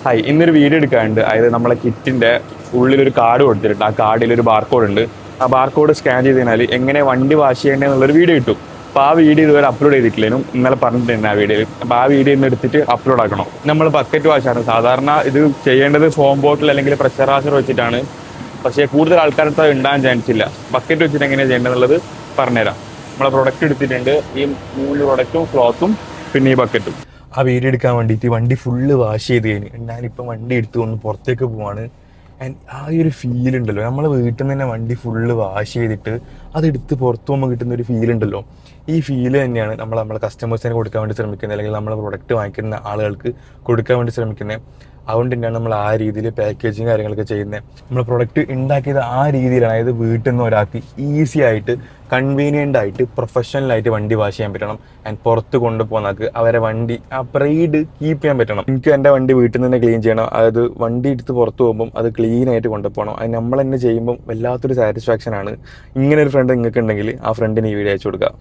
Hi, ഇന്നൊരു video എടുക്കാനുണ്ട്. അതായത് നമ്മളെ കിറ്റിന്റെ ഉള്ളിലൊരു കാർഡ് കൊടുത്തിട്ടുണ്ട്. ആ കാർഡിൽ ഒരു ബാർകോഡ് ഉണ്ട്. ആ ബാർകോഡ് സ്കാൻ ചെയ്ത് കഴിഞ്ഞാൽ എങ്ങനെ വണ്ടി വാഷ് ചെയ്യേണ്ടതെന്നുള്ളൊരു വീഡിയോ കിട്ടും. അപ്പോൾ ആ വീഡിയോ ഇതുവരെ അപ്ലോഡ് ചെയ്തിട്ടില്ലേനും ഇന്നലെ പറഞ്ഞിട്ടുണ്ട് ആ വീഡിയോയിൽ. അപ്പോൾ ആ വീഡിയോ ഇന്ന് എടുത്തിട്ട് അപ്ലോഡ് ആക്കണം. നമ്മൾ ബക്കറ്റ് വാഷാണ് സാധാരണ ഇത് ചെയ്യേണ്ടത്. ഫോം ബോട്ടിൽ അല്ലെങ്കിൽ പ്രഷർ വാഷർ വെച്ചിട്ടാണ്. പക്ഷേ കൂടുതൽ ആൾക്കാർക്ക് അത് ഉണ്ടാകാൻ ചാൻസ് ഇല്ല. ബക്കറ്റ് വെച്ചിട്ട് എങ്ങനെയാണ് ചെയ്യേണ്ടതെന്നുള്ളത് പറഞ്ഞുതരാം. നമ്മളെ പ്രൊഡക്റ്റ് എടുത്തിട്ടുണ്ട്. ഈ 3 പ്രൊഡക്റ്റും ക്ലോത്തും പിന്നെ ഈ ബക്കറ്റും. ആ വീഡിയോ എടുക്കാൻ വേണ്ടിയിട്ട് വണ്ടി ഫുള്ള് വാഷ് ചെയ്ത് കഴിഞ്ഞ് ഞാനിപ്പോൾ വണ്ടി എടുത്തു കൊണ്ട് പുറത്തേക്ക് പോവാണ്. ആൻഡ് ആ ഒരു ഫീൽ ഉണ്ടല്ലോ, നമ്മളെ വീട്ടിൽ നിന്ന് തന്നെ വണ്ടി ഫുള്ള് വാഷ് ചെയ്തിട്ട് അതെടുത്ത് പുറത്ത് പോകുമ്പോൾ കിട്ടുന്ന ഒരു ഫീൽ ഉണ്ടല്ലോ, ഈ ഫീല് തന്നെയാണ് നമ്മളെ കസ്റ്റമേഴ്സിനെ കൊടുക്കാൻ വേണ്ടി ശ്രമിക്കുന്നത്, അല്ലെങ്കിൽ നമ്മളെ പ്രൊഡക്റ്റ് വാങ്ങിക്കുന്ന ആളുകൾക്ക് കൊടുക്കാൻ വേണ്ടി ശ്രമിക്കുന്നത്. അതുകൊണ്ട് തന്നെയാണ് നമ്മൾ ആ രീതിയിൽ പാക്കേജിങ് കാര്യങ്ങളൊക്കെ ചെയ്യുന്നത്. നമ്മൾ പ്രൊഡക്റ്റ് ഉണ്ടാക്കിയത് ആ രീതിയിലാണ്. അതായത് വീട്ടിൽ നിന്ന് ഒരാൾക്ക് ഈസി ആയിട്ട് കൺവീനിയൻ്റ് ആയിട്ട് പ്രൊഫഷണലായിട്ട് വണ്ടി വാഷ് ചെയ്യാൻ പറ്റണം. ആൻഡ് പുറത്ത് കൊണ്ടുപോകുന്നവർക്ക് അവരെ വണ്ടി ആ പ്രൈഡ് കീപ്പ് ചെയ്യാൻ പറ്റണം. എനിക്ക് എൻ്റെ വണ്ടി വീട്ടിൽ നിന്ന് തന്നെ ക്ലീൻ ചെയ്യണം. അതായത് വണ്ടി എടുത്ത് പുറത്ത് പോകുമ്പം അത് ക്ലീൻ ആയിട്ട് കൊണ്ടുപോകണം. അത് നമ്മൾ തന്നെ ചെയ്യുമ്പം വല്ലാത്തൊരു സാറ്റിസ്ഫാക്ഷൻ ആണ്. ഇങ്ങനെ ഒരു ഫ്രണ്ട് നിങ്ങൾക്ക് ഉണ്ടെങ്കിൽ ആ ഫ്രണ്ടിന് ഈ വീഡിയോ അയച്ചു കൊടുക്കുക.